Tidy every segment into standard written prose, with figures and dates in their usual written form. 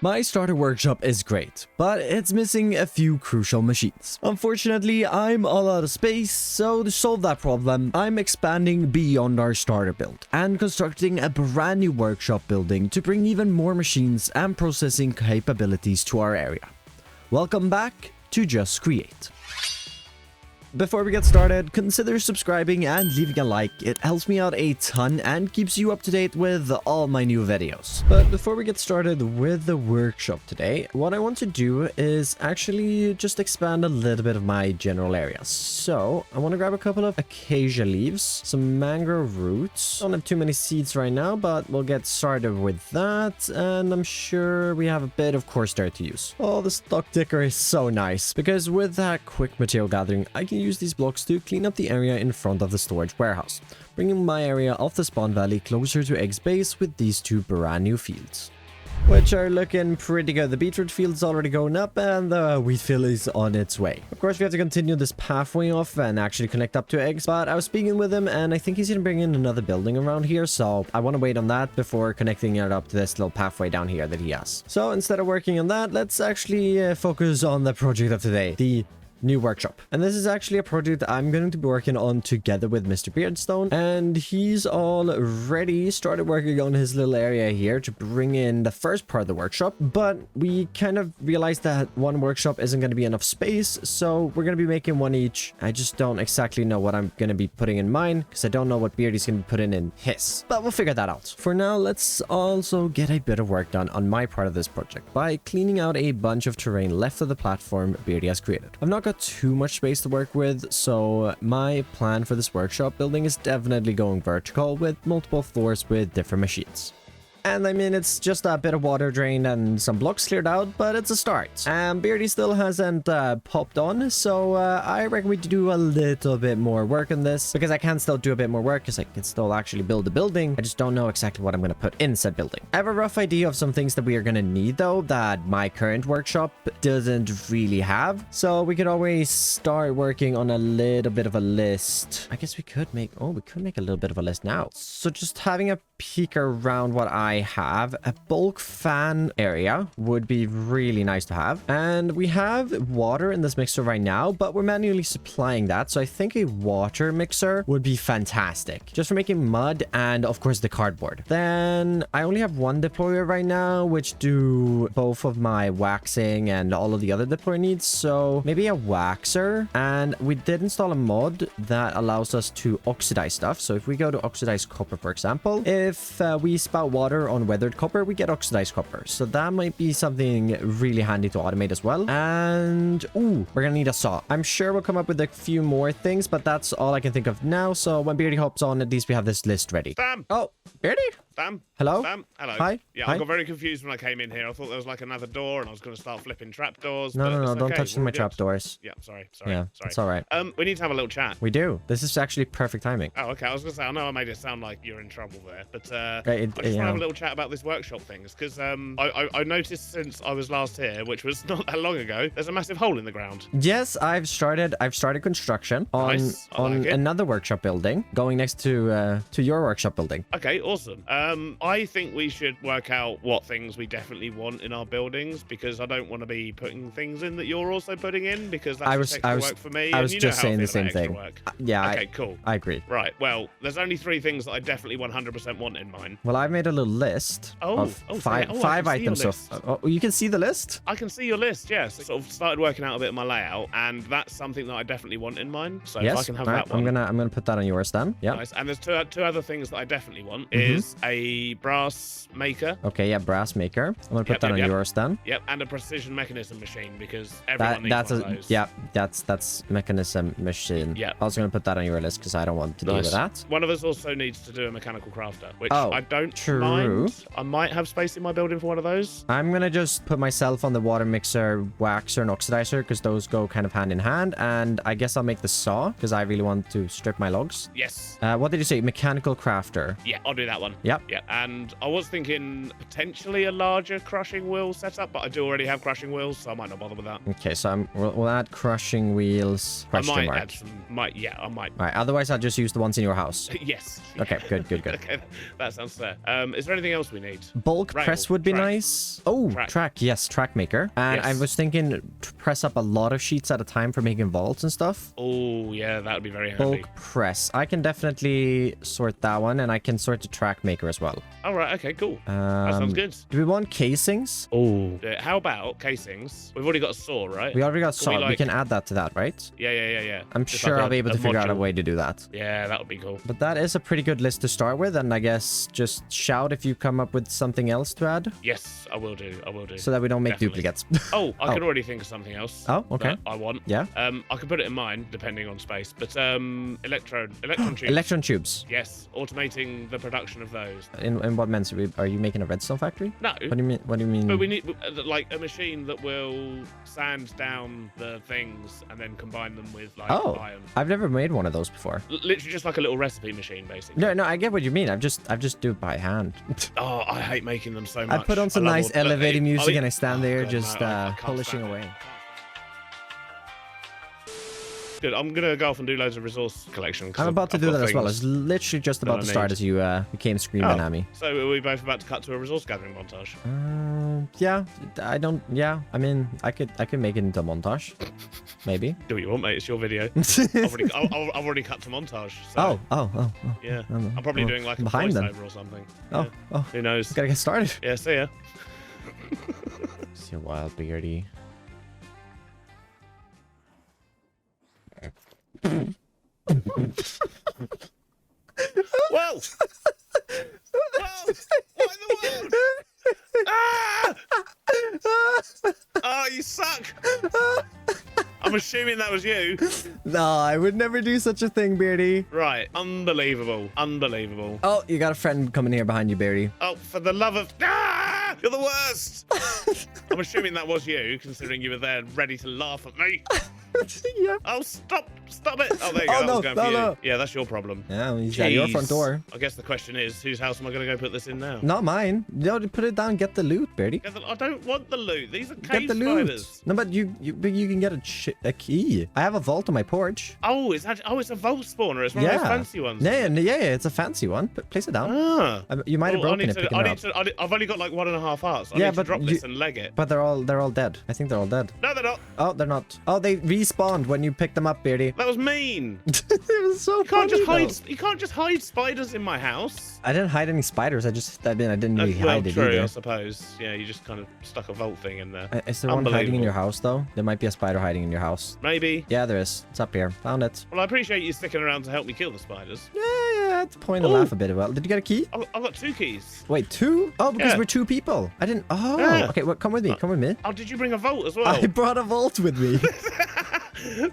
My starter workshop is great, but it's missing a few crucial machines. Unfortunately, I'm all out of space, so to solve that problem, I'm expanding beyond our starter build and constructing a brand new workshop building to bring even more machines and processing capabilities to our area. Welcome back to Just Create. Before we get started, consider subscribing and leaving a like. It helps me out a ton and keeps you up to date with all my new videos. But before we get started with the workshop today, what I want to do is actually just expand a little bit of my general area. So I want to grab a couple of acacia leaves, some mangrove roots. Don't have too many seeds right now, but we'll get started with that. And I'm sure we have a bit of coarse dirt to use. Oh, the stock ticker is so nice because with that quick material gathering, I can use these blocks to clean up the area in front of the storage warehouse, bringing my area of the spawn valley closer to Egg's base with these two brand new fields, which are looking pretty good. The beetroot field's already going up and the wheat field is on its way. Of course, we have to continue this pathway off and actually connect up to Eggs, but I was speaking with him and I think he's gonna bring in another building around here, so I want to wait on that before connecting it up to this little pathway down here that he has. So instead of working on that, let's actually focus on the project of today, the new workshop. And this is actually a project I'm going to be working on together with Mr. Beardstone, and he's already started working on his little area here to bring in the first part of the workshop, but we kind of realized that one workshop isn't going to be enough space, so we're going to be making one each. I just don't exactly know what I'm going to be putting in mine because I don't know what Beardy's going to be putting in his, but we'll figure that out. For now, let's also get a bit of work done on my part of this project by cleaning out a bunch of terrain left of the platform Beardy has created. I've not got too much space to work with, so my plan for this workshop building is definitely going vertical with multiple floors with different machines. And I mean, it's just a bit of water drained and some blocks cleared out, but it's a start. And Beardy still hasn't popped on, so I reckon we do a little bit more work on this, because I can still do a bit more work, because I can still actually build a building. I just don't know exactly what I'm going to put in said building. I have a rough idea of some things that we are going to need, though, that my current workshop doesn't really have. So we could always start working on a little bit of a list. I guess we could make a little bit of a list now. So just having a peek around what I have, a bulk fan area would be really nice to have, and we have water in this mixer right now, but we're manually supplying that, so I think a water mixer would be fantastic just for making mud and of course the cardboard. Then I only have one deployer right now which do both of my waxing and all of the other deployer needs, so maybe a waxer. And we did install a mod that allows us to oxidize stuff, so if we go to oxidize copper, for example, if we spout water on weathered copper, we get oxidized copper, so that might be something really handy to automate as well. And we're gonna need a saw. I'm sure we'll come up with a few more things, but that's all I can think of now, so when Beardy hops on, at least we have this list ready. Sam! Oh, Beardy? Sam? Hello? Sam? Hello. Hi? Yeah, Hi? I got very confused when I came in here. I thought there was like another door and I was going to start flipping trapdoors. No, don't touch my trapdoors. Yeah, sorry. Yeah, sorry. it's all right. We need to have a little chat. We do. This is actually perfect timing. Oh, okay. I was going to say, I know I made it sound like you're in trouble there, but I Right, just want to have a little chat about this workshop things, because I noticed since I was last here, which was not that long ago, there's a massive hole in the ground. Yes, I've started construction on Nice. I like it. another workshop building going next to your workshop building. Okay, awesome. I think we should work out what things we definitely want in our buildings, because I don't want to be putting things in that you're also putting in, because that's extra work for me. I was and you just know how saying I the feel same about extra thing. work. Yeah, Okay, cool. I agree. Right, well, there's only 3 things that I definitely 100% want in mine. Well, I've made a little list of five items. So you can see the list? I can see your list, yes. I sort of started working out a bit of my layout, and that's something that I definitely want in mine. So yes, if I can have right. that one. I'm gonna put that on yours then. Yeah. Nice. And there's two other things that I definitely want. Is a brass maker. Okay, yeah, brass maker. I'm gonna put that on yours then. Yep, and a precision mechanism machine, because everyone needs one of those. Yeah, that's mechanism machine. Yeah. I was gonna put that on your list because I don't want to deal with that. One of us also needs to do a mechanical crafter, which Oh, I don't true. mind. I might have space in my building for one of those. I'm gonna just put myself on the water mixer, waxer, and oxidizer because those go kind of hand in hand. And I guess I'll make the saw because I really want to strip my logs. Yes. What did you say? Mechanical crafter. Yeah, I'll do that one. Yeah, Yeah. Yeah. And I was thinking potentially a larger crushing wheel setup, but I do already have crushing wheels, so I might not bother with that. Okay, so we'll add crushing wheels. I might add some. I might. All right. Otherwise, I'll just use the ones in your house. Yes. Okay. Good. Okay, that sounds fair. Is there anything else we need? Bulk press would be nice. Oh, track. Yes, track maker. And I was thinking to press up a lot of sheets at a time for making vaults and stuff. Oh, yeah, that would be very handy. Bulk press. I can definitely sort that one, and I can sort the track maker as well. All right. Okay. Cool. That sounds good. Do we want casings? Oh. How about casings? We've already got a saw, right? We already got saw. We can add that to that, right? Yeah. I'm sure I'll be able to figure out a way to do that. Yeah, that would be cool. But that is a pretty good list to start with, and I guess just shout if you come up with something else to add. Yes, I will do. So that we don't make duplicates. Oh, I can already think of something else. Oh, okay. That I want. Yeah. I could put it in mine depending on space, but electron tubes. Electron tubes. Yes, automating the production of those. In what sense? Are you making a redstone factory? No. What do you mean? But we need like a machine that will sand down the things and then combine them with like iron. I've never made one of those before. Literally just like a little recipe machine, basically. No, I get what you mean. I've just do it by hand. Oh, I hate making them so much. I put on some nice elevating music and I stand there just polishing away. Good. I'm gonna go off and do loads of resource collection. I'm about to do that as well. It's literally just about to start as you came screaming at me. So are we both about to cut to a resource gathering montage? Yeah. I mean, I could make it into a montage. Maybe. Do what you want, mate. It's your video. I've already cut to montage. So. Oh. Yeah. I'm probably doing like a voiceover or something. Oh. Who knows? Gotta get started. Yeah. See ya. See a wild beardy. Whoa! Whoa! What in the world? Ah! Oh, you suck! I'm assuming that was you. No, I would never do such a thing, Beardy. Right, unbelievable. Oh, you got a friend coming here behind you, Beardy. Oh, for the love of... Ah! You're the worst! I'm assuming that was you, considering you were there ready to laugh at me. Yeah. Oh, stop it. Oh, there you go. That was going for you. Yeah, that's your problem. Yeah, he's at your front door. I guess the question is, whose house am I going to go put this in now? Not mine. No, put it down, get the loot, Beardy. I don't want the loot. These are cave get the loot. spiders. No, but you can get a key. I have a vault on my porch. Oh, it's a vault spawner. It's one of those fancy ones. Yeah, it's a fancy one. But place it down. Ah. You might have broken it picking it up. I've only got like 1.5 hearts. I need to drop this and leg it. But they're all dead. I think they're all dead. No, they're not. Oh, they're not. Oh, they respawned when you picked them up, Beardy. That was mean. It was so funny. You can't just hide spiders in my house. I didn't hide any spiders. I didn't really hide it either. I suppose. Yeah, you just kind of stuck a vault thing in there. Is there one hiding in your house though? There might be a spider hiding in your house. Maybe. Yeah, there is. It's up here. Found it. Well, I appreciate you sticking around to help me kill the spiders. Yeah, it's a point to laugh a bit about. Did you get a key? I've got 2 keys. Wait, 2? Oh, because we're 2 people. I didn't. Oh, okay. Well, come with me. Come with me. Oh, did you bring a vault as well? I brought a vault with me.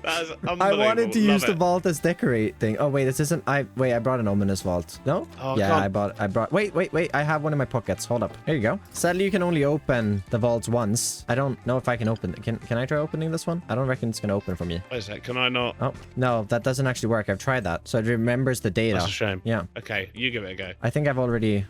That's unbelievable. I wanted to use the vault as decorate thing. Oh wait, this isn't. I brought an ominous vault. No? Oh, yeah, I brought. Wait. I have one in my pockets. Hold up. Here you go. Sadly, you can only open the vaults once. I don't know if I can open. Can I try opening this one? I don't reckon it's gonna open for me. Wait a sec. Can I not? Oh no, that doesn't actually work. I've tried that, so it remembers the data. That's a shame. Yeah. Okay, you give it a go. I think I've already.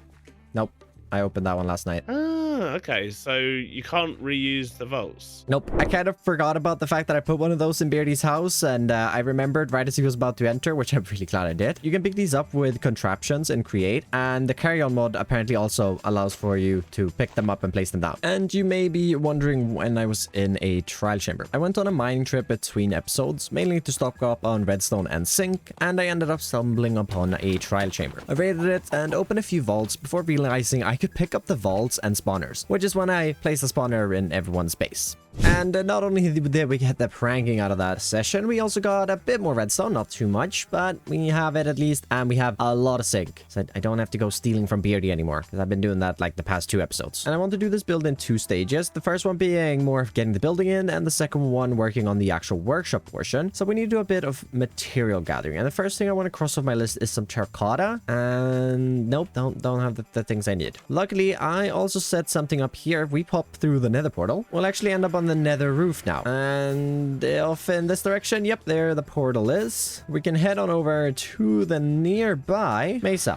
Nope. I opened that one last night. Okay, so you can't reuse the vaults. Nope. I kind of forgot about the fact that I put one of those in Beardy's house, and I remembered right as he was about to enter, which I'm really glad I did. You can pick these up with contraptions and create, and the carry-on mod apparently also allows for you to pick them up and place them down. And you may be wondering when I was in a trial chamber. I went on a mining trip between episodes, mainly to stock up on redstone and zinc, and I ended up stumbling upon a trial chamber. I raided it and opened a few vaults before realizing I could pick up the vaults and spawners, which is when I place a spawner in everyone's base. And not only did we get the pranking out of that session, we also got a bit more redstone, not too much, but we have it at least, and we have a lot of zinc. So I don't have to go stealing from Beardy anymore, because I've been doing that like the past 2 episodes. And I want to do this build in 2 stages. The first one being more of getting the building in, and the second one working on the actual workshop portion. So we need to do a bit of material gathering. And the first thing I want to cross off my list is some terracotta. And nope, don't have the things I need. Luckily, I also set something up here. If we pop through the nether portal, we'll actually end up on on the nether roof now. And off in this direction, yep, there the portal is. We can head on over to the nearby mesa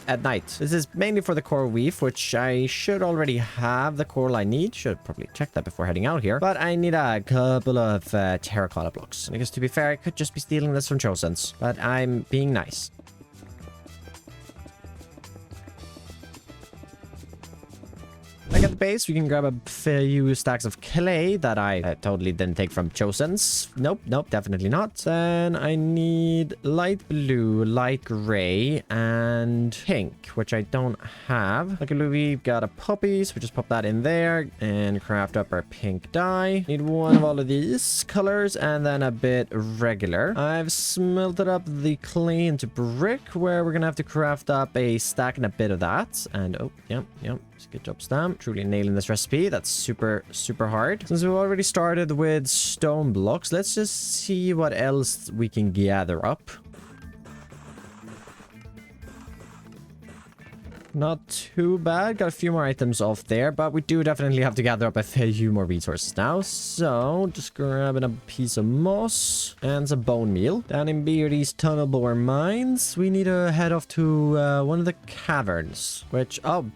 at night. This is mainly for the coral reef, which I should already have the coral I need. Should probably check that before heading out here. But I need a couple of terracotta blocks. And I guess to be fair, I could just be stealing this from Chosen's, but I'm being nice. Back at the base, we can grab a few stacks of clay that I totally didn't take from Chosen's. Nope, definitely not. Then I need light blue, light gray, and pink, which I don't have. Luckily, we've got a poppy, so we just pop that in there and craft up our pink dye. Need one of all of these colors and then a bit regular. I've smelted up the clay into brick, where we're gonna have to craft up a stack and a bit of that. And oh, yep. Good job, Stamp. Truly nailing this recipe. That's super hard. Since we've already started with stone blocks, let's just see what else we can gather up. Not too bad. Got a few more items off there, but we do definitely have to gather up a few more resources now. So, just grabbing a piece of moss and some bone meal. Down in Beardy's tunnel bore mines, we need to head off to one of the caverns, which, oh,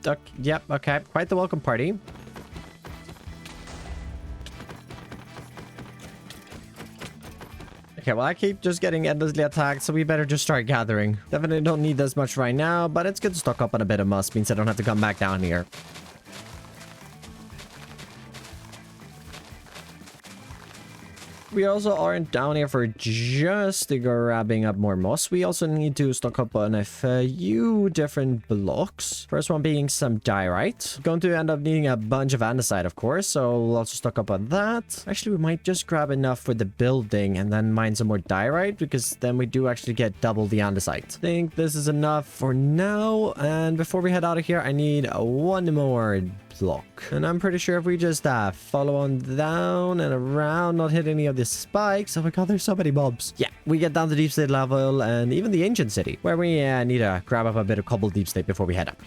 yep, okay. Quite the welcome party. Okay, well, I keep just getting endlessly attacked, so we better just start gathering. Definitely don't need this much right now, but it's good to stock up on a bit of moss. Means I don't have to come back down here. We also aren't down here for just grabbing up more moss. We also need to stock up on a few different blocks. First one being some diorite. Going to end up needing a bunch of andesite, of course, so we'll also stock up on that. Actually, we might just grab enough for the building and then mine some more diorite, because then we do actually get double the andesite. I think this is enough for now, and before we head out of here, I need one more block. And I'm pretty sure if we just follow on down and around, not hit any of the spikes. Oh my god, there's so many mobs. Yeah, we get down to deep state level and even the ancient city, where we need to grab up a bit of cobble deep state before we head up.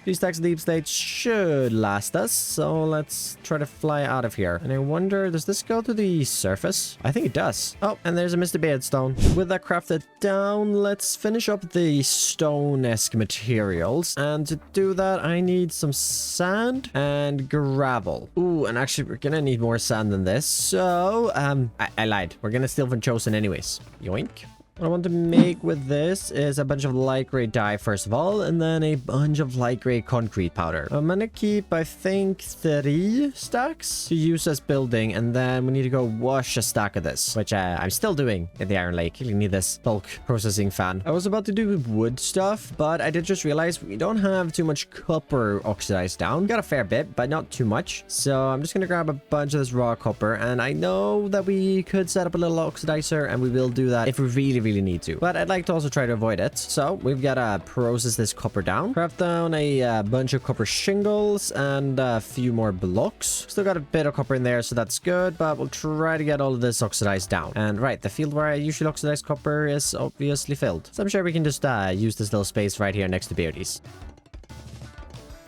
These stacks of deep state should last us, so let's try to fly out of here. And I wonder, does this go to the surface? I think it does. Oh, and there's a Mr. Beardstone. With that crafted down, let's finish up the stone-esque materials. And to do that, I need some sand and gravel. Ooh, and actually, we're gonna need more sand than this. So, I lied. We're gonna steal from Chosen anyways. Yoink. What I want to make with this is a bunch of light gray dye first of all, and then a bunch of light gray concrete powder. I'm gonna keep, I think, 3 stacks to use as building, and then we need to go wash a stack of this, which I'm still doing in the Iron Lake. You need this bulk processing fan. I was about to do wood stuff, but I did just realize we don't have too much copper oxidized down. Got a fair bit, but not too much. So I'm just gonna grab a bunch of this raw copper, and I know that we could set up a little oxidizer, and we will do that if we really need to, but I'd like to also try to avoid it. So we've got to process this copper down, craft down a bunch of copper shingles and a few more blocks. Still got a bit of copper in there, so that's good, but we'll try to get all of this oxidized down. And right, the field where I usually oxidize copper is obviously filled, so I'm sure we can just use this little space right here next to Beardy's.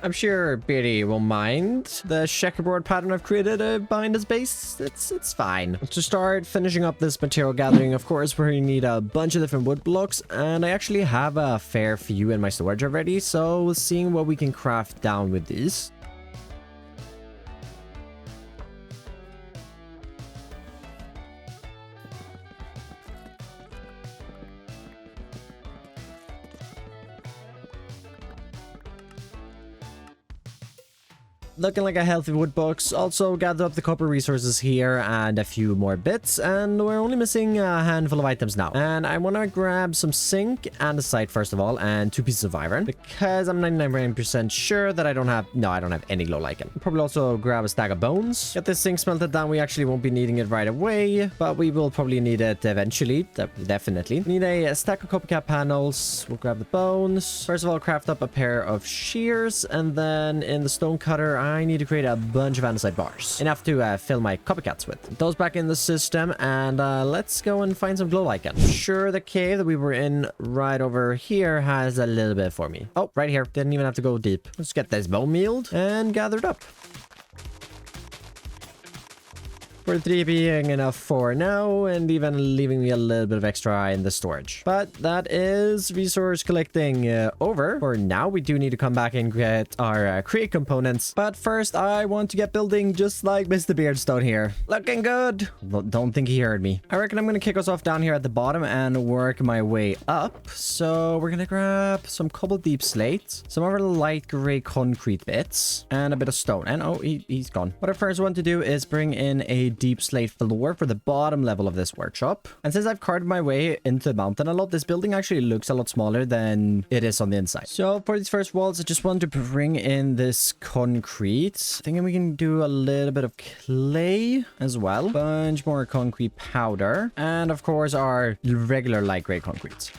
I'm sure Beardy won't mind the checkerboard pattern I've created behind his base. It's fine. To start finishing up this material gathering, of course, we're going to need a bunch of different wood blocks, and I actually have a fair few in my storage already, so seeing what we can craft down with these. Looking like a healthy wood box. Also gather up the copper resources here and a few more bits, and we're only missing a handful of items now. And I want to grab some zinc, andesite first of all, and 2 pieces of iron, because I'm 99% sure that I don't have any glow lichen. Probably also grab a stack of bones. Get this zinc smelted down. We actually won't be needing it right away, but we will probably need it eventually. Definitely. We need a stack of coppercat panels. We'll grab the bones. First of all, craft up a pair of shears, and then in the stone cutter, I need to create a bunch of andesite bars. Enough to fill my copycats with. Those back in the system, and let's go and find some glow lichen. Sure, the cave that we were in right over here has a little bit for me. Oh, right here. Didn't even have to go deep. Let's get this bone mealed and gathered up. For 3 being enough for now, and even leaving me a little bit of extra in the storage. But that is resource collecting over. For now, we do need to come back and get our create components. But first, I want to get building just like Mr. Beardstone here. Looking good. Well, don't think he heard me. I reckon I'm going to kick us off down here at the bottom and work my way up. So we're going to grab some cobble deep slate, some other light gray concrete bits, and a bit of stone. And oh, he's gone. What I first want to do is bring in a deep slate floor for the bottom level of this workshop. And since I've carved my way into the mountain a lot, this building actually looks a lot smaller than it is on the inside. So for these first walls, I just want to bring in this concrete. Thinking we can do a little bit of clay as well. Bunch more concrete powder. And of course our regular light gray concrete.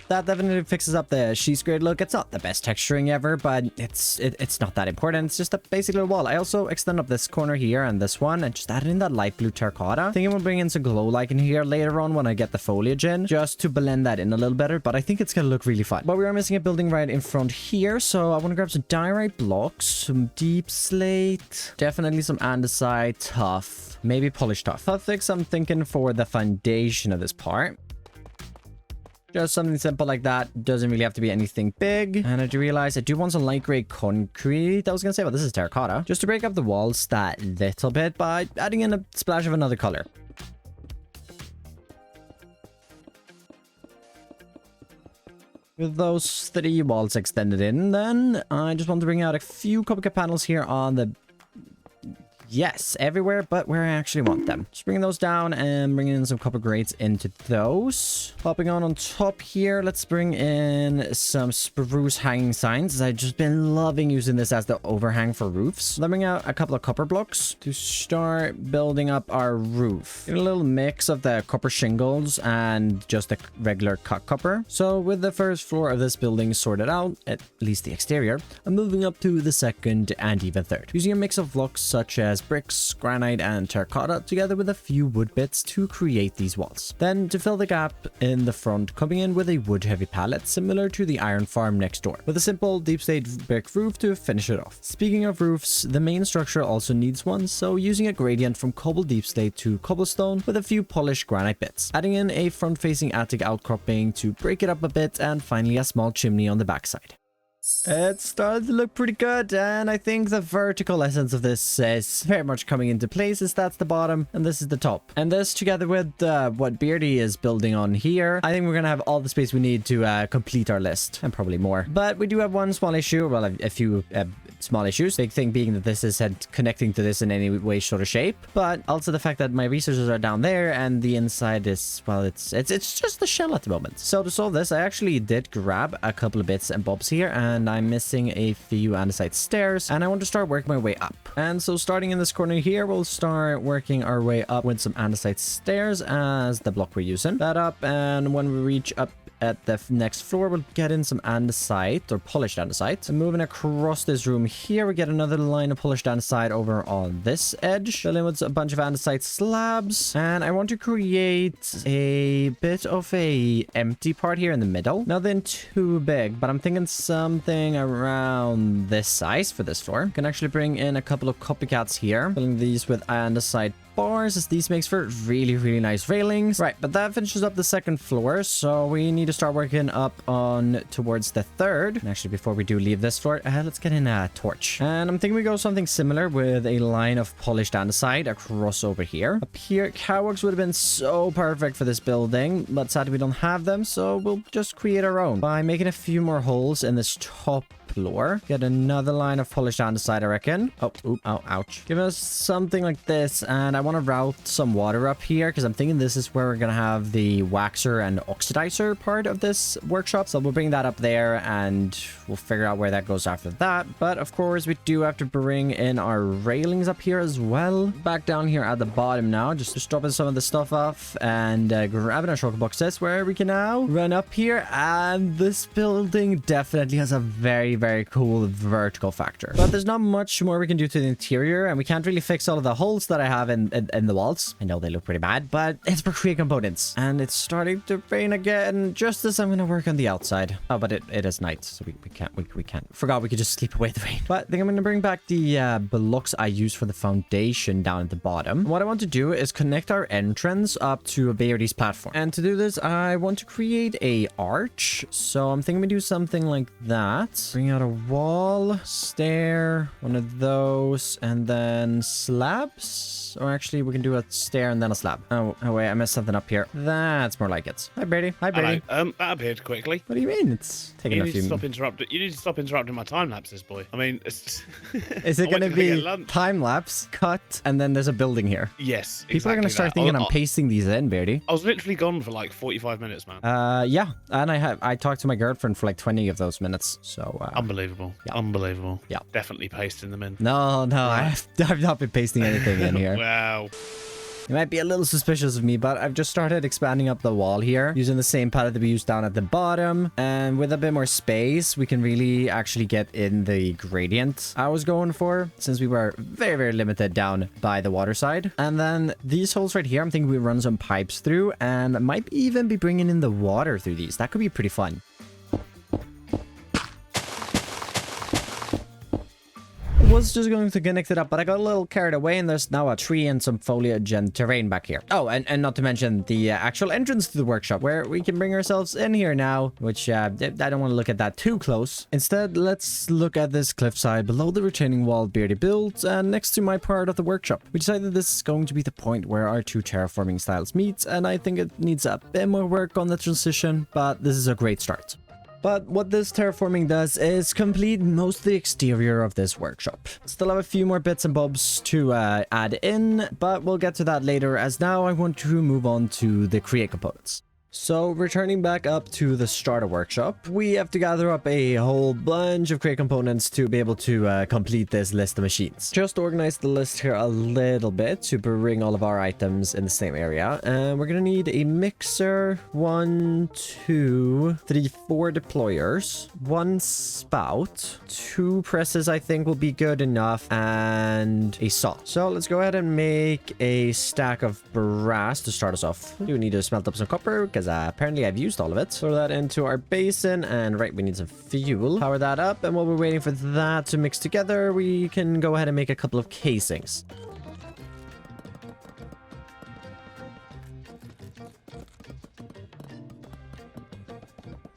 That definitely fixes up the sheet grid look. It's not the best texturing ever, but it's not that important. It's just a basic little wall. I also extend up this corner here and this one and just added in that light blue terracotta. Thinking we'll bring in some glow lichen here later on when I get the foliage in, just to blend that in a little better, but I think it's gonna look really fun. But we are missing a building right in front here, so I want to grab some diorite blocks, some deep slate, definitely some andesite, tough, maybe polished tough. Tough fix I'm thinking for the foundation of this part. Just something simple like that. Doesn't really have to be anything big. And I do realize I do want some light gray concrete. I was gonna say, well, this is terracotta. Just to break up the walls that little bit by adding in a splash of another color. With those 3 walls extended in, then I just want to bring out a few copycat panels here on the... Yes, everywhere, but where I actually want them. Just bringing those down and bringing in some copper grates into those. Popping on top here, let's bring in some spruce hanging signs, as I've just been loving using this as the overhang for roofs. Let me bring out a couple of copper blocks to start building up our roof. Get a little mix of the copper shingles and just the regular cut copper. So with the first floor of this building sorted out, at least the exterior, I'm moving up to the second and even third, using a mix of blocks such as bricks, granite, and terracotta, together with a few wood bits to create these walls. Then, to fill the gap in the front, coming in with a wood-heavy pallet similar to the iron farm next door, with a simple deep slate brick roof to finish it off. Speaking of roofs, the main structure also needs one, so using a gradient from cobble deep slate to cobblestone with a few polished granite bits, adding in a front-facing attic outcropping to break it up a bit, and finally a small chimney on the backside. It started to look pretty good, and I think the vertical essence of this is very much coming into place, as that's the bottom and this is the top. And this, together with what Beardy is building on here, I think we're gonna have all the space we need to complete our list, and probably more. But we do have one small issue, well, a few small issues. Big thing being that this is connecting to this in any way, sort of shape, but also the fact that my resources are down there and the inside is, well, it's just the shell at the moment. So to solve this, I actually did grab a couple of bits and bobs here, and I'm missing a few andesite stairs, and I want to start working my way up. And so starting in this corner here, we'll start working our way up with some andesite stairs as the block we're using. That up, and when we reach up at the next floor, we'll get in some andesite, or polished andesite. And moving across this room here, we get another line of polished andesite over on this edge. Fill in with a bunch of andesite slabs. And I want to create a bit of a empty part here in the middle. Nothing too big, but I'm thinking something around this size for this floor. Can actually bring in a couple of copycats here, filling these with andesite bars, as these makes for really nice railings. Right, but that finishes up the second floor, so we need to start working up on towards the third. And actually, before we do leave this floor, let's get in a torch. And I'm thinking we go something similar with a line of polished andesite across over here. Up here, cowworks would have been so perfect for this building, but sadly we don't have them, so we'll just create our own by making a few more holes in this top floor. Get another line of polished andesite, I reckon. Oh, ouch. Give us something like this, and I want to route some water up here, because I'm thinking this is where we're gonna have the waxer and oxidizer part of this workshop. So we'll bring that up there, and we'll figure out where that goes after that. But of course, we do have to bring in our railings up here as well. Back down here at the bottom now, just dropping some of the stuff off and grabbing our shulker boxes, where we can now run up here. And this building definitely has a very very cool vertical factor. But there's not much more we can do to the interior, and we can't really fix all of the holes that I have in the walls. I know they look pretty bad, but it's for create components. And it's starting to rain again, just as I'm gonna work on the outside. Oh, but it is night, so we can't. Forgot we could just sleep away the rain. But I think I'm gonna bring back the blocks I use for the foundation down at the bottom. What I want to do is connect our entrance up to a Beardy's platform. And to do this, I want to create a arch. So I'm thinking we do something like that. Bring out a wall, stair, one of those, and then slabs. Or actually, we can do a stair and then a slab. Oh wait, I messed something up here. That's more like it. Hi, Beardy. Hi, Beardy. Hello. That appeared quickly. What do you mean? It's taking a few minutes. You need to stop interrupting my time lapses, boy. I mean, is it going to be time lapse, cut, and then there's a building here? Yes. People are going to start thinking I'm pasting these in, Beardy. I was literally gone for like 45 minutes, man. Yeah, and I talked to my girlfriend for like 20 of those minutes. So unbelievable. Yeah. Unbelievable. Yeah. Definitely pasting them in. No, right. I've not been pasting anything in here. Wow. You might be a little suspicious of me, but I've just started expanding up the wall here using the same palette that we used down at the bottom. And with a bit more space, we can really actually get in the gradient I was going for, since we were very, very limited down by the water side. And then these holes right here, I'm thinking we run some pipes through and might even be bringing in the water through these. That could be pretty fun. Was just going to connect it up, but I got a little carried away, and there's now a tree and some foliage and terrain back here. Oh, and not to mention the actual entrance to the workshop, where we can bring ourselves in here now, which I don't want to look at that too close. Instead, let's look at this cliffside below the retaining wall Beardy built, and next to my part of the workshop. We decided this is going to be the point where our two terraforming styles meet, and I think it needs a bit more work on the transition, but this is a great start. But what this terraforming does is complete most of the exterior of this workshop. Still have a few more bits and bobs to add in, but we'll get to that later, as now I want to move on to the create components. So returning back up to the starter workshop, we have to gather up a whole bunch of crate components to be able to complete this list of machines. Just organize the list here a little bit to bring all of our items in the same area. And we're gonna need a mixer, 1, 2, 3, 4 deployers, 1 spout, 2 presses I think will be good enough, and a saw. So let's go ahead and make a stack of brass to start us off. We do need to smelt up some copper because apparently I've used all of it. Throw that into our basin, and right, we need some fuel. Power that up, and while we're waiting for that to mix together, we can go ahead and make a couple of casings.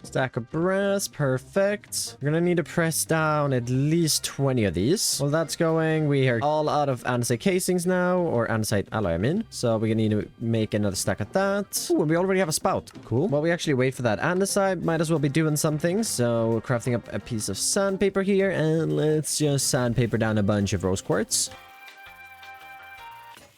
Stack of brass, perfect. We're gonna need to press down at least 20 of these. While that's going, we are all out of andesite casings now, or andesite alloy, I mean. So we're gonna need to make another stack of that. Oh, and we already have a spout. Cool. While we actually wait for that andesite, might as well be doing something. So we're crafting up a piece of sandpaper here, and let's just sandpaper down a bunch of rose quartz.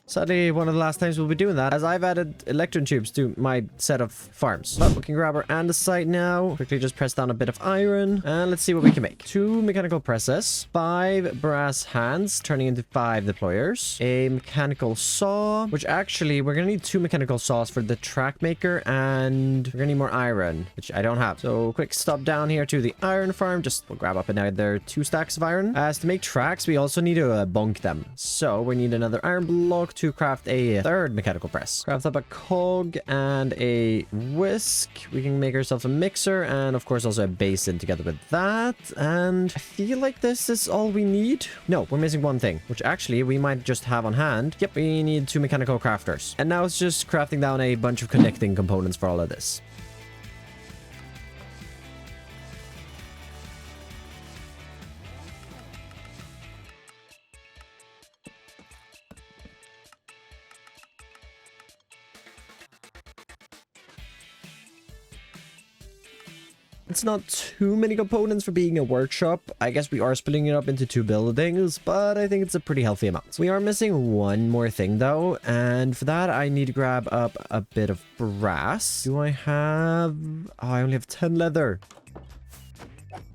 Sadly, one of the last times we'll be doing that, as I've added electron tubes to my set of farms. But we can grab our andesite now. Quickly just press down a bit of iron, and let's see what we can make. 2 mechanical presses, 5 brass hands, turning into 5 deployers, a mechanical saw, which actually, we're gonna need 2 mechanical saws for the track maker, and we're gonna need more iron, which I don't have. So quick stop down here to the iron farm. We'll grab up another 2 stacks of iron. As to make tracks, we also need to bonk them. So we need another iron block to craft a 3rd mechanical press. Craft up a cog and a whisk. We can make ourselves a mixer, and of course also a basin together with that. And I feel like this is all we need. No, we're missing one thing, which actually we might just have on hand. Yep, we need 2 mechanical crafters. And now it's just crafting down a bunch of connecting components for all of this. It's not too many components for being a workshop. I guess we are splitting it up into 2 buildings, but I think it's a pretty healthy amount. We are missing one more thing though, and for that I need to grab up a bit of brass. Do I have... Oh, I only have 10 leather.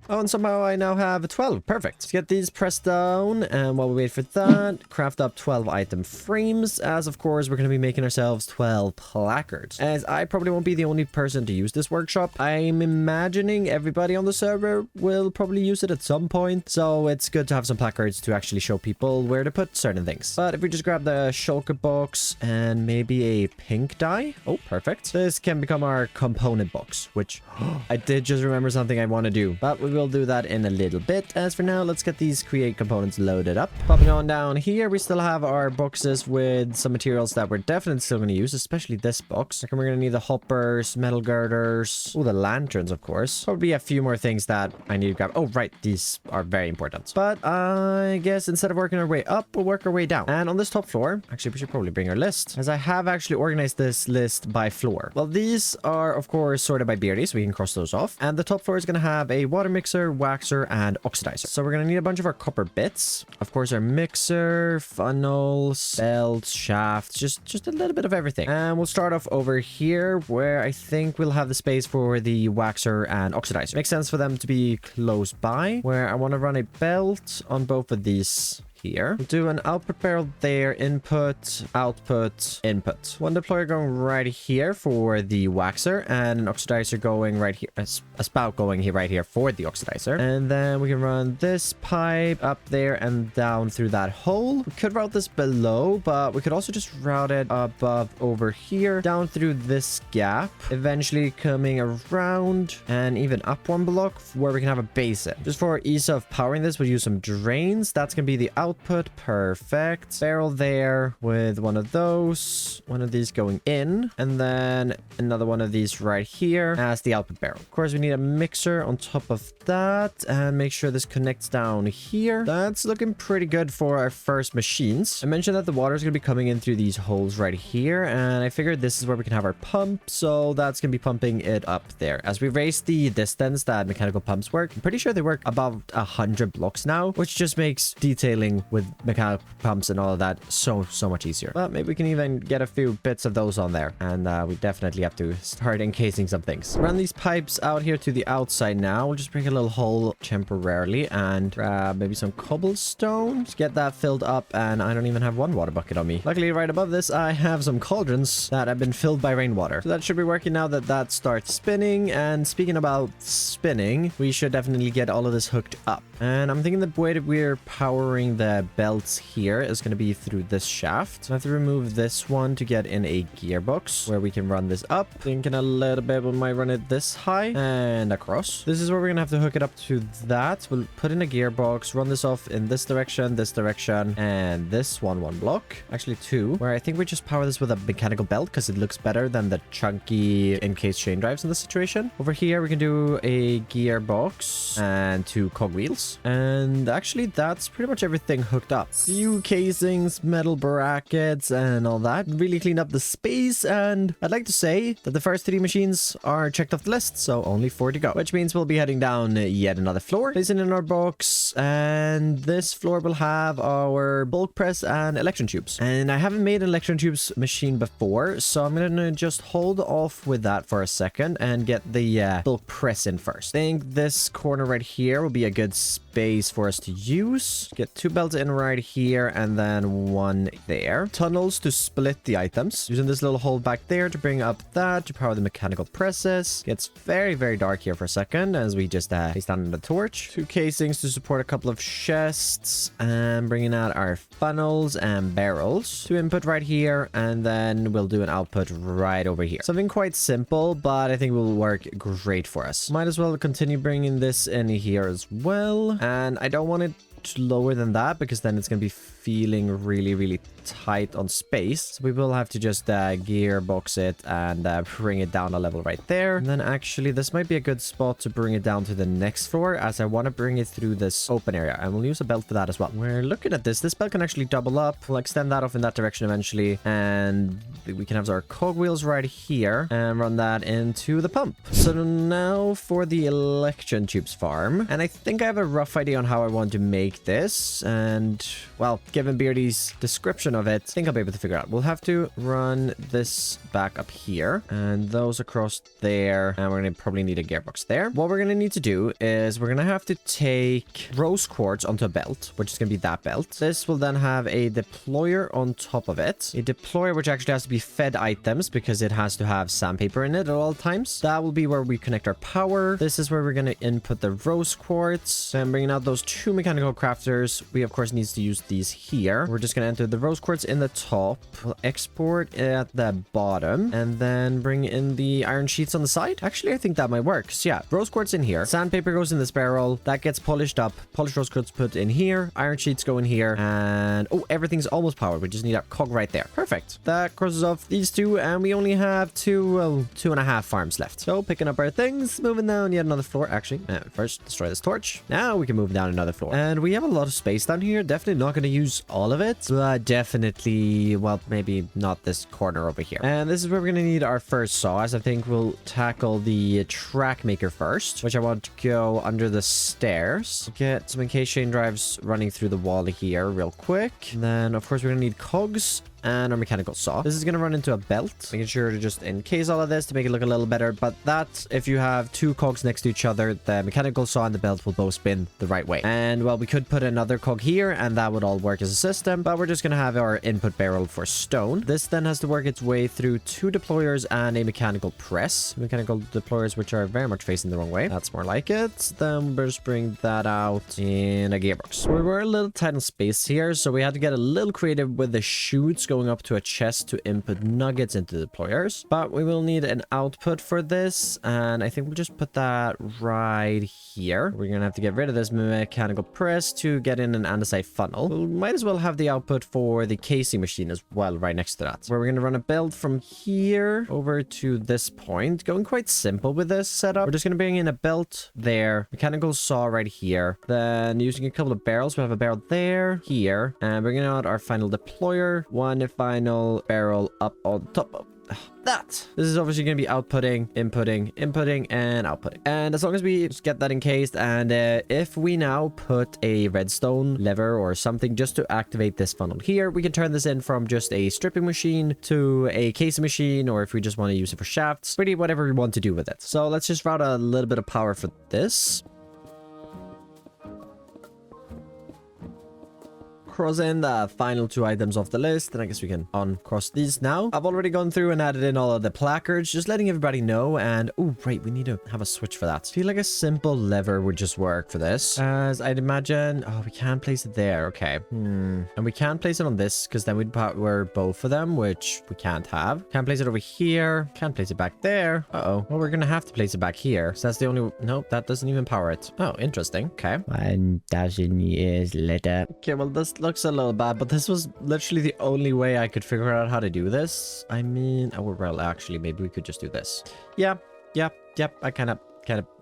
Oh, and somehow I now have 12. Perfect. Let's get these pressed down. And while we wait for that, craft up 12 item frames, as of course we're going to be making ourselves 12 placards. As I probably won't be the only person to use this workshop, I'm imagining everybody on the server will probably use it at some point. So it's good to have some placards to actually show people where to put certain things. But if we just grab the shulker box and maybe a pink dye. Oh, perfect. This can become our component box, which I did just remember something I want to do, but we will do that in a little bit. As for now, let's get these create components loaded up. Popping on down here, we still have our boxes with some materials that we're definitely still going to use, especially this box. We're going to need the hoppers, metal girders, oh, the lanterns, of course. Probably a few more things that I need to grab. Oh, right. These are very important. But I guess instead of working our way up, we'll work our way down. And on this top floor, actually, we should probably bring our list, as I have actually organized this list by floor. Well, these are, of course, sorted by Beardy, so we can cross those off. And the top floor is going to have a water mixer, waxer, and oxidizer. So we're going to need a bunch of our copper bits. Of course, our mixer, funnels, belts, shafts, just a little bit of everything. And we'll start off over here, where I think we'll have the space for the waxer and oxidizer. Makes sense for them to be close by, where I want to run a belt on both of these here. We'll do an output barrel there, input, output, input. One deployer going right here for the waxer, and an oxidizer going right here, a spout going here right here for the oxidizer. And then we can run this pipe up there and down through that hole. We could route this below, but we could also just route it above over here, down through this gap, eventually coming around and even up one block where we can have a basin. Just for ease of powering this, we'll use some drains. That's gonna be the output. Perfect. Barrel there with one of those, one of these going in, and then another one of these right here as the output barrel. Of course, we need a mixer on top of that, and make sure this connects down here. That's looking pretty good for our first machines. I mentioned that the water is going to be coming in through these holes right here, and I figured this is where we can have our pump, so that's going to be pumping it up there. As we raise the distance that mechanical pumps work, I'm pretty sure they work about 100 blocks now, which just makes detailing with mechanical pumps and all of that so much easier. But maybe we can even get a few bits of those on there, and we definitely have to start encasing some things. Run these pipes out here to the outside now. We'll just break a little hole temporarily and grab maybe some cobblestone. Just get that filled up, and I don't even have one water bucket on me. Luckily, right above this, I have some cauldrons that have been filled by rainwater. So that should be working now that starts spinning. And speaking about spinning, we should definitely get all of this hooked up. And I'm thinking the way that we're powering the belts here is going to be through this shaft. So I have to remove this one to get in a gearbox where we can run this up. Thinking a little bit, we might run it this high and across. This is where we're going to have to hook it up to that. We'll put in a gearbox, run this off in this direction, and this one block. Actually two, where I think we just power this with a mechanical belt because it looks better than the chunky encased chain drives in this situation. Over here, we can do a gearbox and two cogwheels. And actually, that's pretty much everything hooked up. Few casings, metal brackets, and all that. Really cleaned up the space, and I'd like to say that the first 3 machines are checked off the list, so only 4 to go. Which means we'll be heading down yet another floor, placing in our box, and this floor will have our bulk press and electron tubes. And I haven't made an electron tubes machine before, so I'm gonna just hold off with that for a second and get the bulk press in first. I think this corner right here will be a good space for us to use. Get 2 belts in right here and then 1 there. Tunnels to split the items. Using this little hole back there to bring up that to power the mechanical presses. Gets very dark here for a second as we just place down the torch. 2 casings to support a couple of chests, and bringing out our funnels and barrels. 2 input right here, and then we'll do an output right over here. Something quite simple, but I think will work great for us. Might as well continue bringing this in here as well. And I don't want it lower than that because then it's going to be feeling really tight on space. So we will have to just gearbox it and bring it down a level right there. And then actually this might be a good spot to bring it down to the next floor, as I want to bring it through this open area, and we'll use a belt for that as well. We're looking at this. This belt can actually double up. We'll extend that off in that direction eventually, and we can have our cogwheels right here and run that into the pump. So now for the electron tubes farm, and I think I have a rough idea on how I want to make like this. And, well, given Beardy's description of it, I think I'll be able to figure it out. We'll have to run this back up here and those across there. And we're going to probably need a gearbox there. What we're going to need to do is we're going to have to take rose quartz onto a belt, which is going to be that belt. This will then have a deployer on top of it. A deployer which actually has to be fed items because it has to have sandpaper in it at all times. That will be where we connect our power. This is where we're going to input the rose quartz. And bringing out those two mechanical crafters, we of course need to use these here. We're just going to enter the rose quartz in the top. We'll export at the bottom and then bring in the iron sheets on the side. Actually, I think that might work. So yeah, rose quartz in here. Sandpaper goes in this barrel. That gets polished up. Polished rose quartz put in here. Iron sheets go in here. And oh, everything's almost powered. We just need a cog right there. Perfect. That crosses off these two and we only have two and a half farms left. So picking up our things, moving down yet another floor. Actually, first destroy this torch. Now we can move down another floor. And we have a lot of space down here. Definitely not going to use all of it, but definitely, well, maybe not this corner over here. And this is where we're going to need our first saw, as I think we'll tackle the track maker first, which I want to go under the stairs. Get some encased chain drives running through the wall here real quick. And then, of course, we're going to need cogs and our mechanical saw. This is going to run into a belt, making sure to just encase all of this to make it look a little better. But that, if you have two cogs next to each other, the mechanical saw and the belt will both spin the right way. And well, we could put another cog here and that would all work as a system, but we're just going to have our input barrel for stone. This then has to work its way through two deployers and a mechanical press. Mechanical deployers, which are very much facing the wrong way. That's more like it. Then we'll just bring that out in a gearbox. We were a little tight on space here, so we had to get a little creative with the chutes going up to a chest to input nuggets into the deployers, but we will need an output for this, and I think we'll just put that right here. We're gonna have to get rid of this mechanical press to get in an andesite funnel. We might as well have the output for the casing machine as well right next to that, where we're gonna run a build from here over to this point. Going quite simple with this setup. We're just gonna bring in a belt there, mechanical saw right here, then using a couple of barrels. We have a barrel there, here, and bringing out our final deployer, one final barrel up on top of that. This is obviously going to be outputting, inputting, and outputting. And as long as we just get that encased, and if we now put a redstone lever or something just to activate this funnel here, we can turn this in from just a stripping machine to a casing machine, or if we just want to use it for shafts, pretty whatever we want to do with it. So let's just route a little bit of power for this. Cross in the final two items off the list, and I guess we can uncross these now. I've already gone through and added in all of the placards, just letting everybody know. And oh, right, we need to have a switch for that. I feel like a simple lever would just work for this, as I'd imagine. Oh, we can't place it there. Okay. And we can't place it on this because then we'd power both of them, which we can't have. Can't place it over here. Can't place it back there. Uh-oh. Well, we're gonna have to place it back here. So that's the only... Nope, that doesn't even power it. Oh, interesting. Okay. 1,000 years later. Okay, well, this looks a little bad, but this was literally the only way I could figure out how to do this. I mean, oh, well, actually, maybe we could just do this. Yep, I kind of,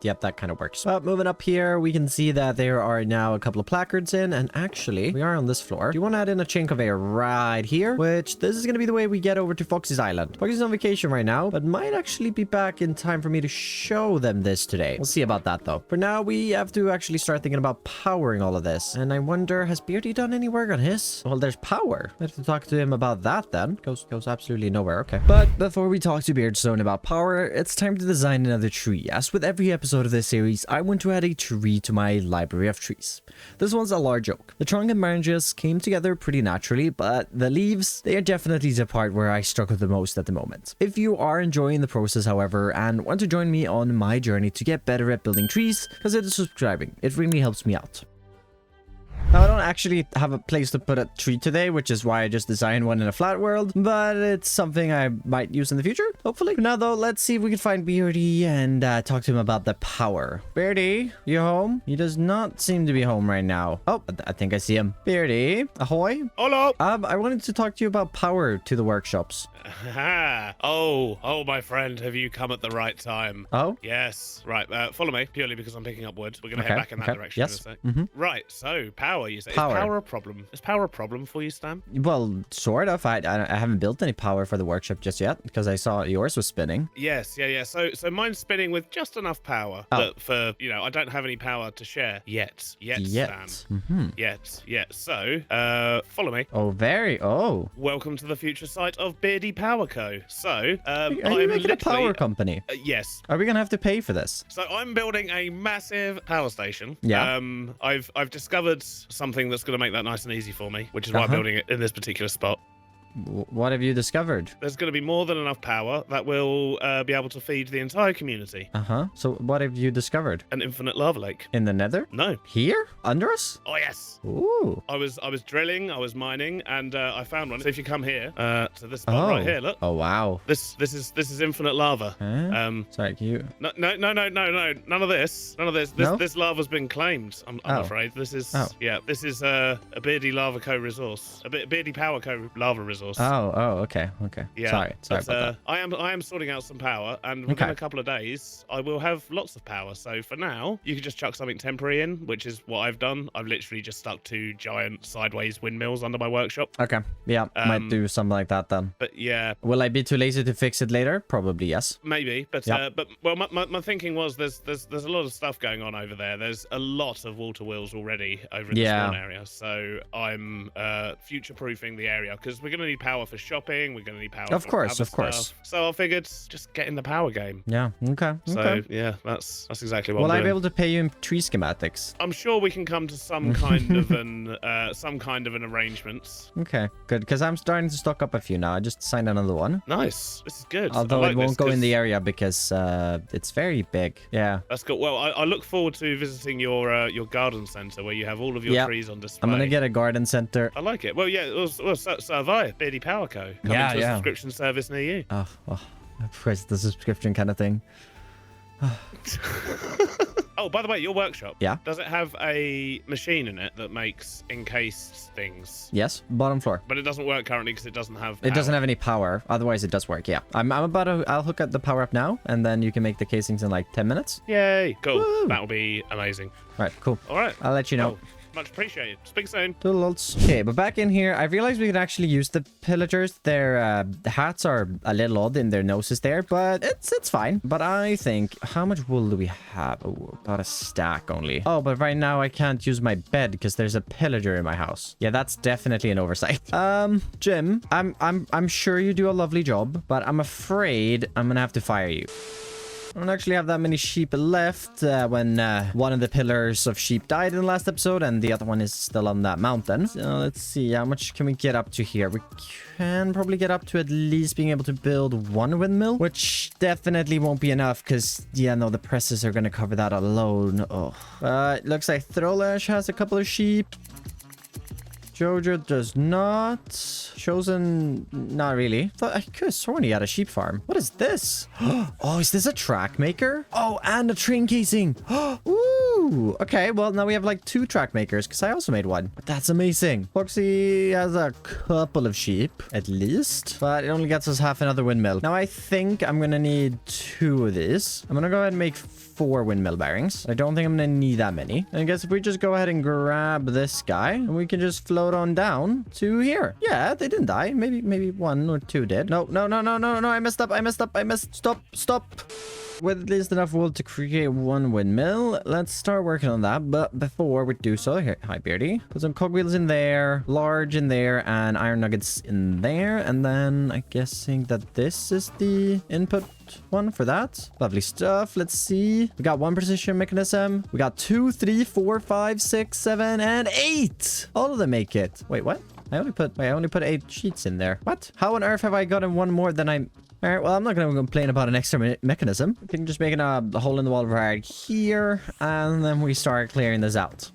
yep, that kind of works. But moving up here, we can see that there are now a couple of placards in, and actually, we are on this floor. Do you want to add in a chain conveyor right here? Which, this is going to be the way we get over to Foxy's Island. Foxy's on vacation right now, but might actually be back in time for me to show them this today. We'll see about that, though. For now, we have to actually start thinking about powering all of this. And I wonder, has Beardy done any work on his? Well, there's power. I have to talk to him about that, then. Goes absolutely nowhere. Okay. But before we talk to Beardstone about power, it's time to design another tree. As with every episode of this series, I want to add a tree to my library of trees. This one's a large oak. The trunk and branches came together pretty naturally, but the leaves, they are definitely the part where I struggle the most at the moment. If you are enjoying the process, however, and want to join me on my journey to get better at building trees, consider subscribing. It really helps me out. Now, I don't actually have a place to put a tree today, which is why I just designed one in a flat world, but it's something I might use in the future, hopefully. For now, though, let's see if we can find Beardy and talk to him about the power. Beardy, you home? He does not seem to be home right now. Oh, I think I see him. Beardy, ahoy. Hello. I wanted to talk to you about power to the workshops. Oh, my friend, have you come at the right time? Oh? Yes. Right, follow me, purely because I'm picking up wood. We're going to head back in that direction yes. in a sec. Right, so, power. power, you say? Power. Is power a problem? Is power a problem for you, Stan? Well, sort of. I haven't built any power for the workshop just yet because I saw yours was spinning. Yes, yeah. So mine's spinning with just enough power. Oh. But for, I don't have any power to share yet, Stan. Mm-hmm. Yet. So, follow me. Oh. Welcome to the future site of Beardy Power Co. So, Are you making a power company? Yes. Are we gonna have to pay for this? So I'm building a massive power station. Yeah. I've discovered something that's going to make that nice and easy for me, which is why I'm building it in this particular spot. What have you discovered? There's going to be more than enough power that will be able to feed the entire community. So what have you discovered? An infinite lava lake. In the nether? No. Here? Under us? Oh, yes. Ooh. I was drilling, I was mining, and I found one. So if you come here, to this spot right here, look. Oh, wow. This is infinite lava. Sorry, can you... No. None of this. This lava's been claimed, I'm afraid. This is, this is a Beardy Lava Co resource. A Beardy Power Co lava resource. Oh, okay. Yeah. Sorry about that. I am sorting out some power, and within a couple of days, I will have lots of power. So for now, you can just chuck something temporary in, which is what I've done. I've literally just stuck 2 giant sideways windmills under my workshop. Okay. Yeah, might do something like that then. But yeah. Will I be too lazy to fix it later? Probably yes. Maybe, but my thinking was there's a lot of stuff going on over there. There's a lot of water wheels already over in the spawn area. So I'm future-proofing the area because we're going to need power for shopping. We're going to need power of for course. stuff. So I figured just get in the power game. Yeah. Okay. So yeah, that's exactly what Will I'm I doing. be able to pay you in tree schematics? I'm sure we can come to some kind of an arrangement. Okay, good. Because I'm starting to stock up a few now. I just signed another one. Nice. This is good. Although it won't go in the area because it's very big. Yeah. That's good. Well, I look forward to visiting your garden center where you have all of your trees on display. I'm gonna get a garden center. I like it. Well, yeah. So have I. Beardy Power Co. Coming to a subscription service near you. Oh, of course, the subscription kind of thing. Oh, by the way, your workshop. Yeah. Does it have a machine in it that makes encased things? Yes, bottom floor. But it doesn't work currently because it doesn't have power. It doesn't have any power. Otherwise, it does work. Yeah. I'll hook up the power up now, and then you can make the casings in like 10 minutes. Yay! Cool. Woo. That'll be amazing. All right. Cool. All right. I'll let you know. Cool. Much appreciated. Speak soon. Toodles. Okay, but back in here, I realized we could actually use the pillagers. Their hats are a little odd in their noses there, but it's fine. But I think, how much wool do we have? Oh, about a stack only. Oh, but right now I can't use my bed because there's a pillager in my house. Yeah, that's definitely an oversight. Jim, I'm sure you do a lovely job, but I'm afraid I'm gonna have to fire you. I don't actually have that many sheep left when one of the pillars of sheep died in the last episode and the other one is still on that mountain. So let's see, how much can we get up to here? We can probably get up to at least being able to build 1 windmill, which definitely won't be enough because, yeah, no, the presses are going to cover that alone. Oh, it looks like Throlash has a couple of sheep. Jojo does not. Chosen, not really. I could have sworn he had a sheep farm. What is this? Oh, is this a track maker? Oh, and a train casing. Ooh. Okay, well, now we have like 2 track makers because I also made one. But that's amazing. Foxy has a couple of sheep, at least. But it only gets us half another windmill. Now, I think I'm going to need 2 of these. I'm going to go ahead and make 4 windmill bearings. I don't think I'm going to need that many. And I guess if we just go ahead and grab this guy, and we can just float on down to here. Yeah, they didn't die. Maybe 1 or 2 did. No. I messed up. Stop. With at least enough wool to create 1 windmill, let's start working on that. But before we do so, here, hi Beardy, put some cogwheels in there, large in there, and iron nuggets in there. And then I'm guessing that this is the input one for that. Lovely stuff. Let's see. We got 1 precision mechanism. We got 2, 3, 4, 5, 6, 7, and 8. All of them make it. Wait, what? I only put 8 sheets in there. What? How on earth have I gotten 1 more than I... All right, well, I'm not going to complain about an extra mechanism. We can just make a hole in the wall right here, and then we start clearing this out.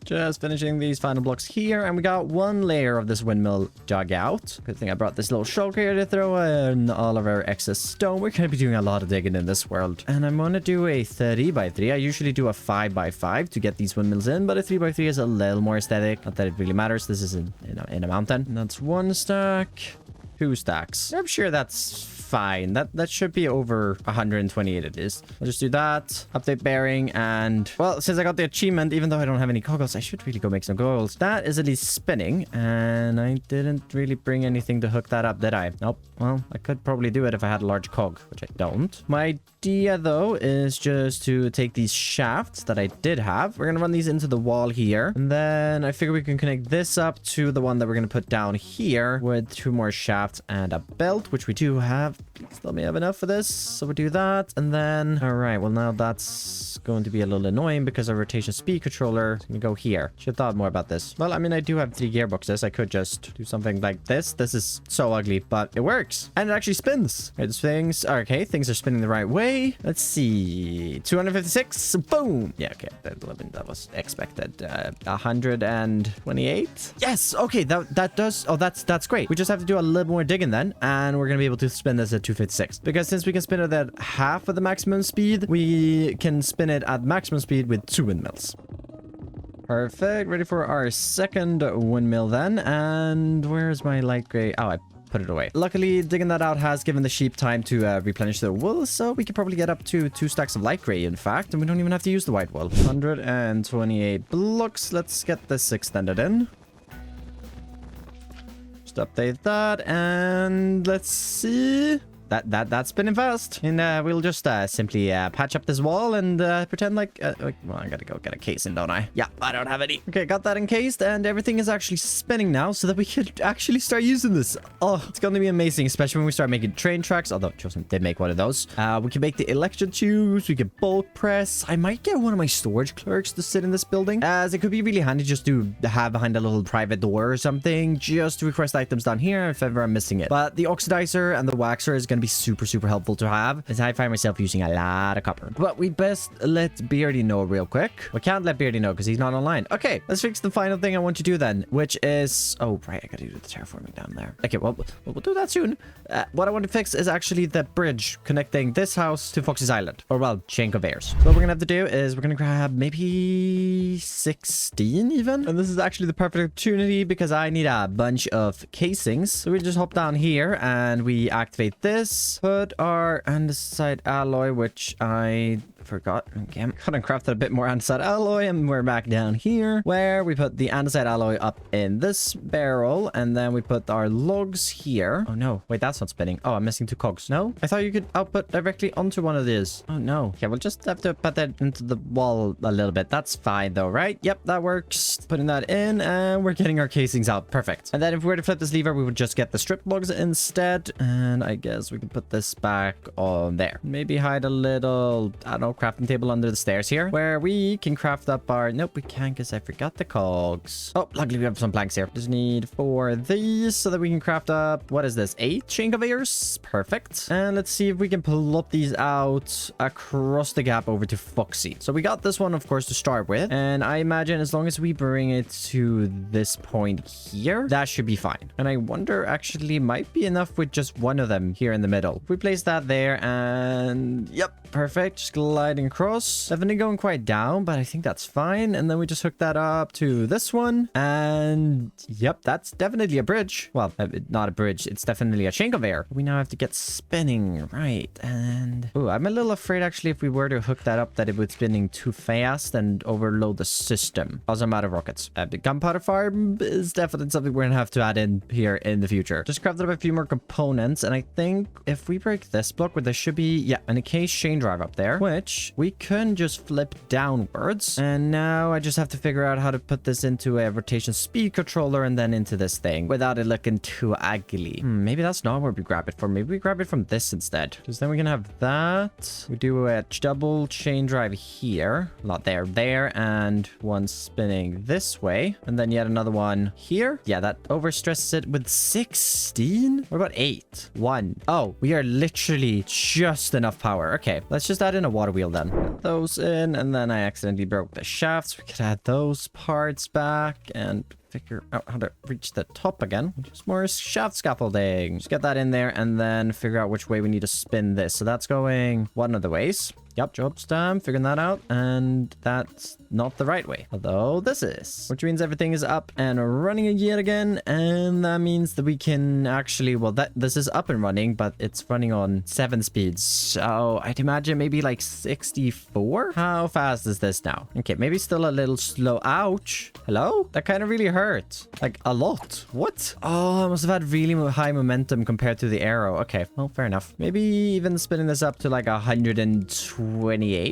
Just finishing these final blocks here, and we got 1 layer of this windmill dug out. Good thing I brought this little shovel here to throw in all of our excess stone. We're going to be doing a lot of digging in this world. And I'm going to do a 3x3. I usually do a 5x5 to get these windmills in, but a 3x3 is a little more aesthetic. Not that it really matters. This is in a mountain. And that's 1 stack. 2 stacks. I'm sure that's fine. That should be over 128 at least. I'll just do that. Update bearing, and well, since I got the achievement, even though I don't have any goggles, I should really go make some goggles. That is at least spinning, and I didn't really bring anything to hook that up, did I? Nope. Well, I could probably do it if I had a large cog, which I don't. My idea though is just to take these shafts that I did have. We're gonna run these into the wall here, and then I figure we can connect this up to the one that we're gonna put down here with 2 more shafts and a belt, which we do have. Please let me have enough for this. So we'll do that, and then all right, well, now that's going to be a little annoying because our rotation speed controller is gonna go here. Should have thought more about this. Well, I mean, I do have 3 gearboxes. I could just do something like this. This is so ugly, but it works, and it actually spins. Right, things are spinning the right way. Let's see, 256. Boom. Yeah, okay, that was expected. 128. Yes. Okay, that does. Oh, that's great. We just have to do a little more digging then, and we're gonna be able to spin this at 256, because since we can spin it at half of the maximum speed, we can spin it at maximum speed with 2 windmills. Perfect. Ready for our second windmill then. And where's my light gray? Oh, I put it away. Luckily, digging that out has given the sheep time to replenish their wool, so we could probably get up to 2 stacks of light gray, in fact, and we don't even have to use the white wool. 128 blocks. Let's get this extended in. Just update that, and let's see. That's spinning fast. And we'll just simply patch up this wall and pretend like well, I gotta go get a casing, don't I? Yeah, I don't have any. Okay, got that encased, and everything is actually spinning now so that we could actually start using this. Oh, it's gonna be amazing, especially when we start making train tracks, although Joseph did make one of those. We can make the electric tubes, we can bulk press. I might get one of my storage clerks to sit in this building, as it could be really handy just to have behind a little private door or something, just to request items down here if ever I'm missing it. But the oxidizer and the waxer is gonna be super helpful to have, as I find myself using a lot of copper. But we best let Beardy know real quick. We can't let Beardy know because he's not online. Okay, let's fix the final thing I want to do then, which is, oh right, I gotta do the terraforming down there. Okay, well we'll do that soon. What I want to fix is actually the bridge connecting this house to Fox's Island, or well, chain conveyors. So what we're gonna have to do is we're gonna grab maybe 16 even, and this is actually the perfect opportunity because I need a bunch of casings. So we just hop down here and we activate this. Put our andesite alloy, which I forgot. Okay, I'm gonna craft a bit more andesite alloy, and we're back down here where we put the andesite alloy up in this barrel, and then we put our logs here. Oh no, wait, that's not spinning. Oh, I'm missing 2 cogs. No, I thought you could output directly onto one of these. Oh no. Yeah, we'll just have to put that into the wall a little bit. That's fine though, right? Yep, that works. Putting that in, and we're getting our casings out. Perfect. And then if we were to flip this lever, we would just get the strip logs instead, and I guess we can put this back on there. Maybe hide a little, I don't know, crafting table under the stairs here, where we can craft up our, nope, we can't because I forgot the cogs. Oh, luckily we have some planks here. Just need 4 of these so that we can craft up, what is this, 8 chain conveyors? Perfect. And let's see if we can plop these out across the gap over to Foxy. So we got this one, of course, to start with, and I imagine as long as we bring it to this point here, that should be fine. And I wonder, actually, might be enough with just one of them here in the middle. We place that there, and yep, perfect. Just gliding across. Definitely going quite down, but I think that's fine. And then we just hook that up to this one, and yep, that's definitely a bridge. Well, not a bridge, it's definitely a chain conveyor. We now have to get spinning, right? And oh, I'm a little afraid actually if we were to hook that up that it would spinning too fast and overload the system. Also, I'm out of rockets. The gunpowder farm is definitely something we're gonna have to add in here in the future. Just crafted up a few more components, and I think if we break this block where there should be, yeah, an encased chain drive up there, which we can just flip downwards. And now I just have to figure out how to put this into a rotation speed controller and then into this thing without it looking too ugly. Maybe that's not where we grab it from. Maybe we grab it from this instead, because then we can have that. We do a double chain drive here, not there, and one spinning this way, and then yet another one here. Yeah, that overstresses it with 16. What about 8? 1. Oh, we are literally just enough power. Okay, let's just add in a water wheel then. Put those in, and then I accidentally broke the shafts. We could add those parts back and figure out how to reach the top again. Just more shaft scaffolding. Just get that in there and then figure out which way we need to spin this. So that's going one of the ways. Yep, job stamp, figuring that out. And that's not the right way. Although this is. Which means everything is up and running yet again. And that means that we can actually, well, this is up and running, but it's running on 7 speeds. So I'd imagine maybe like 64? How fast is this now? Okay, maybe still a little slow. Ouch. Hello? That kind of really hurt. Like a lot. What? Oh, I must have had really high momentum compared to the arrow. Okay, well, fair enough. Maybe even spinning this up to like 128.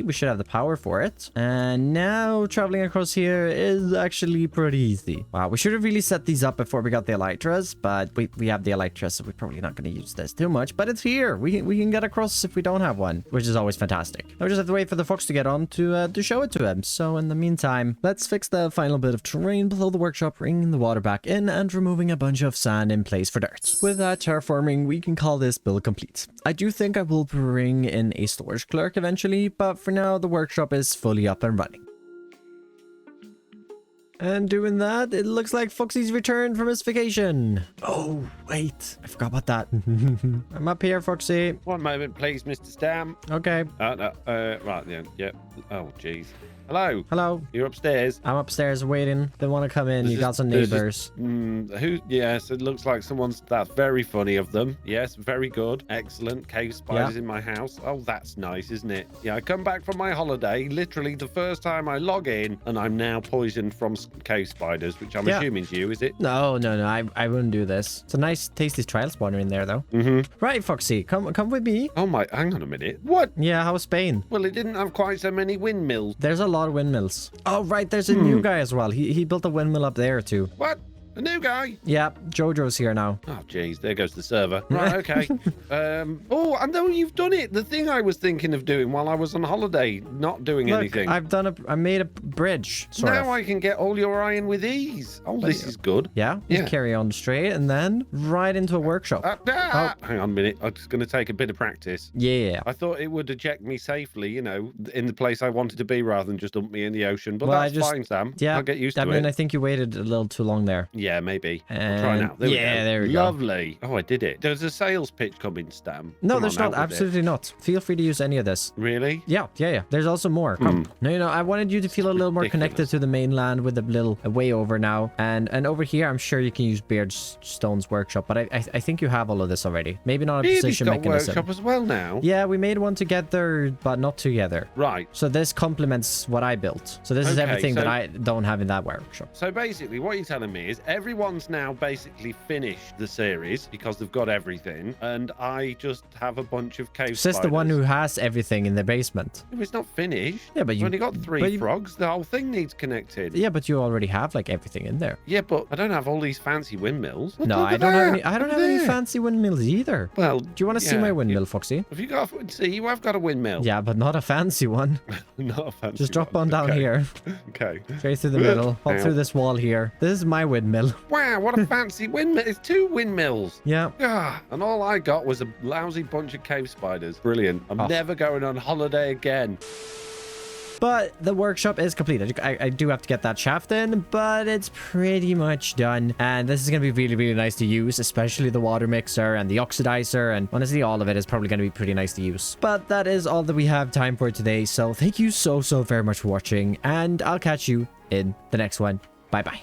We should have the power for it. And now traveling across here is actually pretty easy. Wow, we should have really set these up before we got the elytras, but we have the elytras, so we're probably not going to use this too much. But it's here. We can get across if we don't have one, which is always fantastic. Now we just have to wait for the fox to get on to show it to him. So in the meantime, let's fix the final bit of terrain below the workshop, bringing the water back in and removing a bunch of sand in place for dirt. With that terraforming, we can call this build complete. I do think I will bring in a storage clerk eventually, but for now the workshop is fully up and running. And doing that, it looks like Foxy's returned from his vacation. Oh, wait. I forgot about that. I'm up here, Foxy. One moment, please, Mr. Stam. Okay. No, right, yeah. Oh, jeez. Hello. Hello. You're upstairs. I'm upstairs waiting. They want to come in. You got some neighbors. Yes, it looks like that's very funny of them. Yes, very good. Excellent. Cave spiders in my house. Oh, that's nice, isn't it? Yeah, I come back from my holiday, literally the first time I log in, and I'm now poisoned from cave spiders, which I'm assuming is you, is it? No. I wouldn't do this. It's a nice, tasty trial spawner in there, though. Right, Foxy. Come with me. Oh, my. Hang on a minute. What? Yeah, how was Spain? Well, it didn't have quite so many windmills. There's a lot of windmills. Oh, right. There's a new guy as well. He built a windmill up there, too. What? A new guy? Yeah, Jojo's here now. Oh, jeez, there goes the server. Right, okay. Oh, I know you've done it. The thing I was thinking of doing while I was on holiday, not doing anything. I made a bridge, sort of. Now I can get all your iron with ease. Oh, this is good. Yeah, just carry on straight and then right into a workshop. Hang on a minute. I'm just going to take a bit of practice. Yeah. I thought it would eject me safely, in the place I wanted to be rather than just dump me in the ocean. But that's fine, Sam. Yeah, I'll get used to it. I mean, I think you waited a little too long there. Yeah, maybe. I'll try now. There we go. There we go. Lovely. Oh, I did it. There's a sales pitch coming, Stam. No, there's not. Absolutely not. Feel free to use any of this. Really? Yeah. There's also more. Come. No, I wanted you to feel a little more connected to the mainland with a little way over now. And over here, I'm sure you can use Beardstone's workshop, but I think you have all of this already. Maybe not a position mechanism. Workshop as well now. Yeah, we made one together, but not together. Right. So this complements what I built. So this is everything that I don't have in that workshop. So basically, what you're telling me is everyone's now basically finished the series because they've got everything, and I just have a bunch of cave spiders. It's the one who has everything in the basement. It's not finished. Yeah, but you've only got 3 frogs. The whole thing needs connected. Yeah, but you already have like everything in there. Yeah, but I don't have all these fancy windmills. No, I don't have any fancy windmills either. Well, do you want to see my windmill, Foxy? Have you got? See, you have got a windmill. Yeah, but not a fancy one. Not a fancy. Just drop on down here. Okay. Straight through the middle. Hop through this wall here. This is my windmill. Wow, what a fancy windmill! It's 2 windmills. Yeah. And all I got was a lousy bunch of cave spiders. Brilliant. I'm never going on holiday again. But the workshop is complete. I do have to get that shaft in, but it's pretty much done. And this is going to be really, really nice to use, especially the water mixer and the oxidizer. And honestly, all of it is probably going to be pretty nice to use. But that is all that we have time for today. So thank you so very much for watching. And I'll catch you in the next one. Bye-bye.